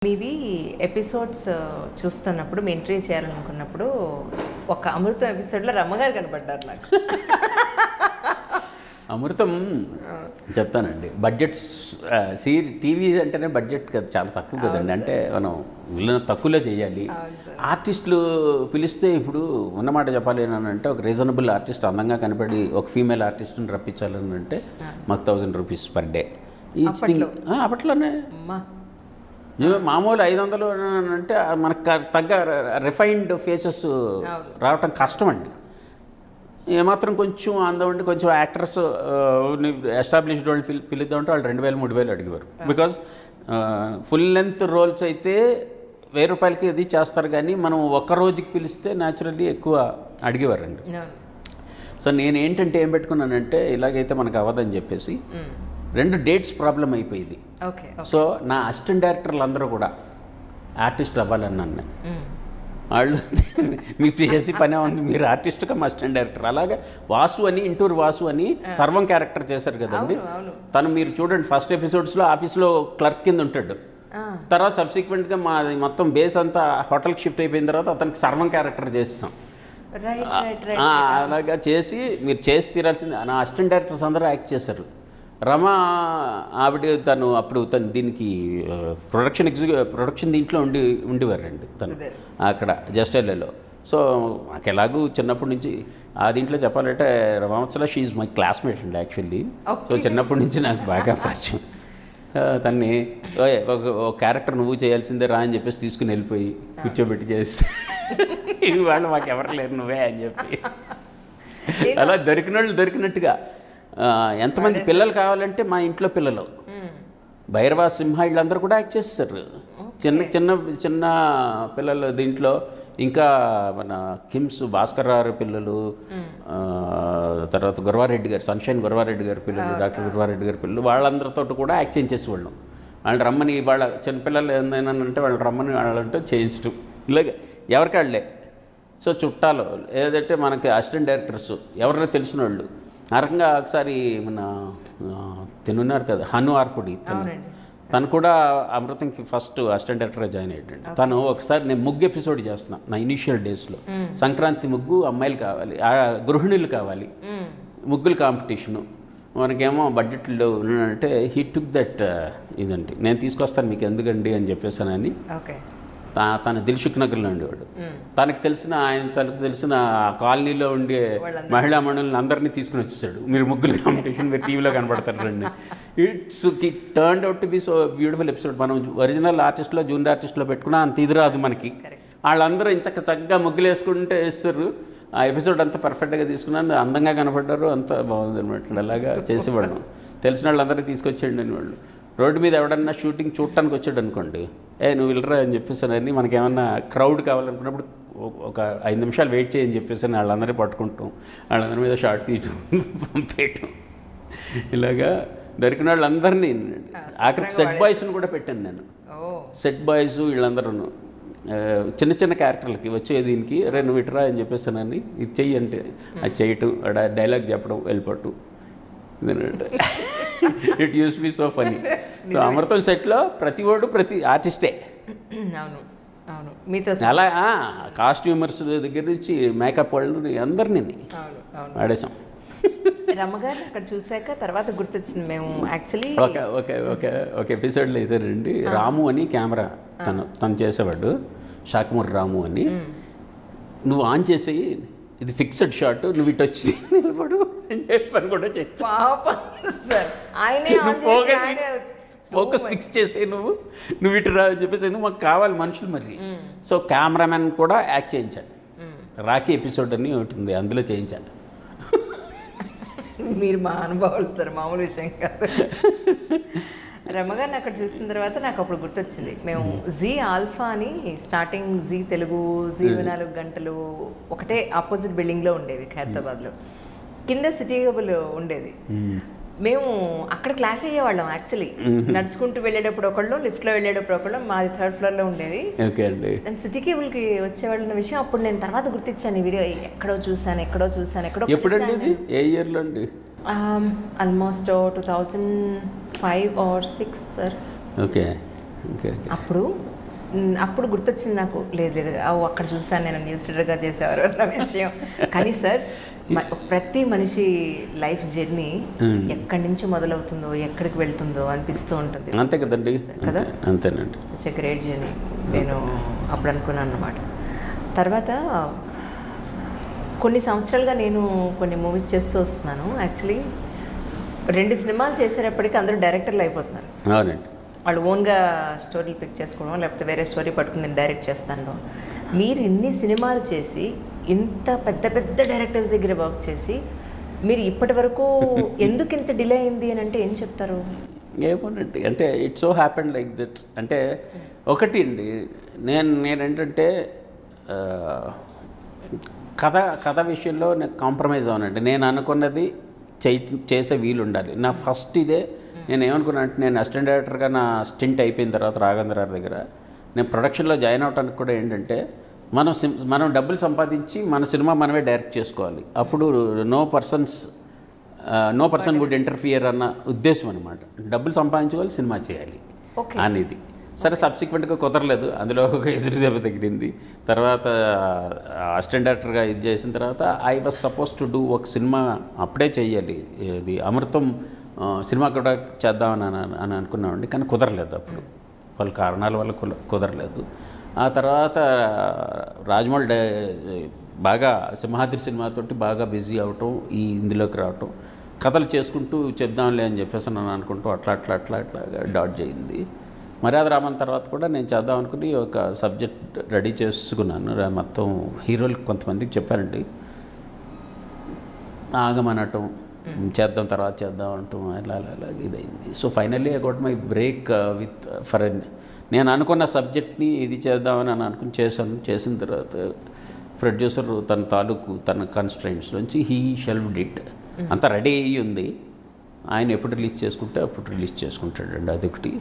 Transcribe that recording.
మీవి ఎపిసోడ్స్ చూస్తున్నప్పుడు మీ ఎంట్రీ చేయాలనుకున్నప్పుడు ఒక అమృతం ఎపిసోడ్లో రమ్మగారు కనపడ్డారు నాకు. అమృతం చెప్తానండి. బడ్జెట్స్ టీవీ అంటేనే బడ్జెట్ కదా, చాలా తక్కువ కదండి. అంటే మనం వీళ్ళని తక్కువలో చేయాలి. ఆర్టిస్టులు పిలిస్తే ఇప్పుడు ఉన్నమాట చెప్పాలి అని అంటే ఒక రీజనబుల్ ఆర్టిస్ట్ అందంగా కనపడి ఒక ఫీమేల్ ఆర్టిస్ట్ని రప్పించాలని అంటే మాకు 1000 rupees per day each thing. అప్పట్లోనే మామూలు 500 అంటే మనకు తగ్గ రిఫైన్డ్ ఫేసెస్ రావటం కష్టం అండి. ఏమాత్రం కొంచెం అందం ఉండి కొంచెం యాక్టర్స్ ఎస్టాబ్లిష్డ్ వాళ్ళు పిలుద్దామంటే వాళ్ళు 2000-3000 అడిగేవారు. బికాజ్ ఫుల్ లెంత్ రోల్స్ అయితే 1000 రూపాయలకి అది చేస్తారు, కానీ మనం ఒక్క రోజుకి పిలిస్తే న్యాచురల్లీ ఎక్కువ అడిగేవారండి. సో నేను ఏంటంటే ఏం పెట్టుకున్నానంటే ఇలాగైతే మనకు అవ్వదని చెప్పేసి 2 డేట్స్ ప్రాబ్లం అయిపోయింది. సో నా అసిస్టెంట్ డైరెక్టర్లు అందరూ కూడా ఆర్టిస్టులు అవ్వాలన్నాను నేను. వాళ్ళు మీకు చేసి పనే ఉంది, మీరు ఆర్టిస్ట్ కమ్ అసిస్టెంట్ డైరెక్టర్. అలాగే వాసు అని ఇంటూరు వాసు అని సర్వం క్యారెక్టర్ చేశారు కదండి. తను మీరు చూడండి ఫస్ట్ ఎపిసోడ్స్లో ఆఫీస్లో క్లర్క్ కింద ఉంటాడు. తర్వాత సబ్సిక్వెంట్గా మా మొత్తం బేస్ అంతా హోటల్కి షిఫ్ట్ అయిపోయిన తర్వాత అతనికి సర్వం క్యారెక్టర్ చేస్తాం. అలాగా చేసి మీరు చేసి తీరాల్సింది. నా అసిస్టెంట్ డైరెక్టర్స్ అందరూ యాక్ట్ చేశారు. రమ ఆవిడ తను అప్పుడు తను దీనికి ప్రొడక్షన్ దీంట్లో ఉండేవారండి తను అక్కడ జస్టైల్లో. సో నాకు ఎలాగూ చిన్నప్పటి నుంచి ఆ దీంట్లో చెప్పాలంటే రమావత్సల షీ ఈజ్ మై క్లాస్మేట్ అండి యాక్చువల్లీ. సో చిన్నప్పటి నుంచి నాకు బాగా పరిచయం. తన్ని ఒక క్యారెక్టర్ నువ్వు చేయాల్సిందే రా అని చెప్పేసి తీసుకుని వెళ్ళిపోయి కూర్చోబెట్టి చేసి వాళ్ళు మాకు ఎవరు లేరు నువ్వే అని చెప్పి అలా దొరికిన వాళ్ళు దొరికినట్టుగా. ఎంతమంది పిల్లలు కావాలంటే మా ఇంట్లో పిల్లలు భైరవ సింహ వీళ్ళందరూ కూడా యాక్ట్ చేస్తారు. చిన్న చిన్న చిన్న పిల్లలు దీంట్లో ఇంకా మన కిమ్స్ భాస్కర్ రావు పిల్లలు, తర్వాత గురవారెడ్డి గారు సన్షైన్ గురవారెడ్డి గారి పిల్లలు, డాక్టర్ గురవారెడ్డి గారి పిల్లలు, వాళ్ళందరితో కూడా యాక్ట్ చేయించేసేవాళ్ళం. వాళ్ళు రమ్మని వాళ్ళ చిన్నపిల్లలు ఏందైనా అంటే వాళ్ళు రమ్మని వాళ్ళంటే చేయించడం ఇలాగ ఎవరికి వాళ్ళే. సో చుట్టాలు ఏదంటే మనకి అసిస్టెంట్ డైరెక్టర్స్ ఎవరైనా తెలిసిన వాళ్ళు. ఆ రకంగా ఒకసారి మన తినున్నారు కదా హను ఆర్పుడి, తను కూడా అమృతంకి ఫస్ట్ అసిస్టెంట్ డైరెక్టర్గా జాయిన్ అయ్యాడు. తను ఒకసారి నేను ముగ్గు ఎపిసోడ్ చేస్తున్నా నా ఇనీషియల్ డేస్లో. సంక్రాంతి ముగ్గు అమ్మాయిలు కావాలి, గృహిణులు కావాలి, ముగ్గులు కాంపిటీషను. మనకేమో బడ్జెట్లో అంటే హీ టుక్ దట్ ఇదండి నేను తీసుకొస్తాను మీకు ఎందుకండి అని చెప్పేసానని. తన దిల్సుఖ్ నగర్లో ఉండేవాడు. తనకు తెలిసిన కాలనీలో ఉండే మహిళా మండలిని అందరినీ తీసుకుని వచ్చేసాడు. మీరు ముగ్గులు కాంపిటీషన్ మీరు టీవీలో కనబడతారు రండి. It turned out to be so beautiful episode. మనం ఒరిజినల్ ఆర్టిస్ట్లో జూనియర్ ఆర్టిస్ట్లో పెట్టుకున్నా అంత ఇది రాదు మనకి. వాళ్ళందరూ ఇంచక్క చక్కగా ముగ్గులు వేసుకుంటే వేస్తారు. ఆ ఎపిసోడ్ అంతా పర్ఫెక్ట్గా తీసుకున్నాను, అందంగా కనపడ్డారు, అంత బాగుంది అనమాట. అలాగా చేసేవాళ్ళం. తెలిసిన వాళ్ళందరికీ తీసుకొచ్చేయండి అని వాళ్ళు. రోడ్డు మీద ఎవడన్నా షూటింగ్ చూడటానికి వచ్చాడు అనుకోండి, నువ్వు వెళ్ళరా అని చెప్పేసానని మనకేమన్నా క్రౌడ్ కావాలనుకున్నప్పుడు ఒక 5 నిమిషాలు వెయిట్ చేయని చెప్పేసి వాళ్ళందరినీ పట్టుకుంటాం, వాళ్ళందరి మీద షార్ట్ తీయటం పంపేయటం. ఇలాగా దొరికిన వాళ్ళందరినీ ఆఖరికి సెట్ బాయ్స్ని కూడా పెట్టాను నేను. సెట్ బాయ్స్ వీళ్ళందరూ చిన్న చిన్న క్యారెక్టర్లకి వచ్చే దీనికి నువ్వు ఇటురా అని చెప్పేసానని ఇది చెయ్యి అంటే అది చేయటం, డైలాగ్ చెప్పడం, వెళ్ళిపోవటం. It used be so funny. So Amrutham సెట్లో ప్రతి ఆర్టిస్టే అలా కాస్ట్యూమర్స్ దగ్గర నుంచి మేకప్ వాళ్ళు అందరినీ ఆడేసాం. రమ్మగారు అక్కడ చూసాక తర్వాత గుర్తొచ్చింది మేము యాక్చువల్లీ ఒక ఎపిసోడ్లో అయితే రండి రాము అని కెమెరా తను చేసేవాడు, షాకుమూర్ రాము అని. నువ్వు ఆన్ చేసేయి, ఇది ఫిక్స్డ్ షాట్, నువ్వు ఇటు వచ్చి నిలబడు అని చెప్పని కూడా ఫోకస్ ఫిక్స్ చేసే నువ్వు ఇటు రా అని చెప్పేసి మాకు కావాలి మనుషులు మరి. సో కెమెరామెన్ కూడా యాక్ట్ చేయించాను. రాఖీ ఎపిసోడ్ అని ఉంటుంది, అందులో చేయించాను. మీరు మా అనుభవాలు సార్, మామూలు విషయం కాదు. రమ్మగారిని అక్కడ చూసిన తర్వాత నాకు అప్పుడు గుర్తొచ్చింది, మేము జీ ఆల్ఫా అని స్టార్టింగ్ జీ తెలుగు, జీ 24 గంటలు ఒకటే ఆపోజిట్ బిల్డింగ్లో ఉండేవి ఖైరతాబాద్లో. కింద సిటీ కేబుల్ ఉండేది. మేము అక్కడ క్లాష్ అయ్యేవాళ్ళం యాక్చువల్లీ. నడుచుకుంటూ వెళ్ళేటప్పుడు ఒకళ్ళు, లిఫ్ట్లో వెళ్ళేటప్పుడు ఒకళ్ళు. మాది 3rd ఫ్లోర్లో ఉండేది. నేను సిటీ కేబుల్కి వచ్చేవాళ్ళన్న విషయం అప్పుడు నేను తర్వాత గుర్తించాను. ఈ వీడియో ఎక్కడో చూసాను. ఏ ఇయర్లో అండి? Almost 2005 or 6 sir. ఓకే. అప్పుడు అప్పుడు గుర్తొచ్చింది నాకు, లేదు లేదు అక్కడ చూసాను నేను న్యూస్ రీడర్గా చేసేవారు అన్న విషయం. కానీ సార్ ప్రతి మనిషి లైఫ్ జర్నీ ఎక్కడి నుంచి మొదలవుతుందో ఎక్కడికి వెళ్తుందో అనిపిస్తూ ఉంటుంది. అంతే కదండి కదా, అంతేనండి. ఇట్స్ ఎ గ్రేట్ జర్నీ నేను అప్పుడు అనుకున్నాను అన్నమాట. తర్వాత కొన్ని సంవత్సరాలుగా నేను కొన్ని మూవీస్ చేస్తూ వస్తున్నాను. యాక్చువల్లీ 2 సినిమాలు చేసేటప్పటికి అందరూ డైరెక్టర్లు అయిపోతున్నారు. అవునండి. వాళ్ళు ఓన్గా స్టోరీలు పిక్ చేసుకోవడం, లేకపోతే వేరే స్టోరీ పట్టుకుని నేను డైరెక్ట్ చేస్తాను. మీరు ఇన్ని సినిమాలు చేసి ఇంత పెద్ద పెద్ద డైరెక్టర్స్ దగ్గర వర్క్ చేసి మీరు ఇప్పటి వరకు ఎందుకు ఇంత డిలే అయింది అని అంటే ఏం చెప్తారు? ఏమోనండి, అంటే it's so happen like that. అంటే ఒకటి అండి, నేనేంటంటే కథ విషయంలో నేను కాంప్రమైజ్ అవునండి. నేను అనుకున్నది చేసే వీలు ఉండాలి. నా ఫస్ట్ ఇదే. నేను ఏమనుకున్నా అంటే, నేను అసిస్టెంట్ డైరెక్టర్గా నా స్టింట్ అయిపోయిన తర్వాత రాఘవేంద్ర గారి దగ్గర నేను ప్రొడక్షన్లో జాయిన్ అవడానికి కూడా ఏంటంటే, మనం డబ్బులు సంపాదించి మన సినిమా మనమే డైరెక్ట్ చేసుకోవాలి. అప్పుడు నో పర్సన్ వుడ్ ఇంటర్ఫియర్ అన్న ఉద్దేశం అనమాట. డబ్బులు సంపాదించుకోవాలి, సినిమా చేయాలి అనేది. సరే, సబ్సిక్వెంట్గా కుదరలేదు. అందులో ఒక ఎదురు దెబ్బ తగిలింది. తర్వాత అసిస్టెంట్ డైరెక్టర్గా ఇది చేసిన తర్వాత I was suppose to do ఒక సినిమా అప్పుడే చేయాలి. ఇది అమృతం సినిమా కూడా చేద్దామని అనుకున్నామండి. కానీ కుదరలేదు. అప్పుడు వాళ్ళ కారణాల వల్ల కుదరలేదు. ఆ తర్వాత రాజమౌళి బాగా సింహాద్రి సినిమాతోటి బాగా బిజీ అవటం, ఇందులోకి రావటం, కథలు చేసుకుంటూ చెప్దాంలే అని చెప్పేసి నన్ను అనుకుంటూ అట్లా డాట్ చేయింది. మర్యాద రామన్ తర్వాత కూడా నేను చేద్దాం అనుకుని ఒక సబ్జెక్ట్ రెడీ చేసుకున్నాను. మొత్తం హీరోలకు కొంతమందికి చెప్పానండి, ఆగమనటం, తర్వాత చేద్దాం అంటూ అలా ఇదైంది. So finally I got my break with for నేను అనుకున్న సబ్జెక్ట్ని ఇది చేద్దామని అనుకుని చేసిన తర్వాత ప్రొడ్యూసర్ తన కన్స్ట్రైంట్స్ నుంచి హీ షెల్వ్డ్ ఇట్. అంతా రెడీ అయ్యి ఉంది, ఆయన ఎప్పుడు రిలీజ్ చేసుకుంటే అప్పుడు రిలీజ్ చేసుకుంటాడండి. అదొకటి.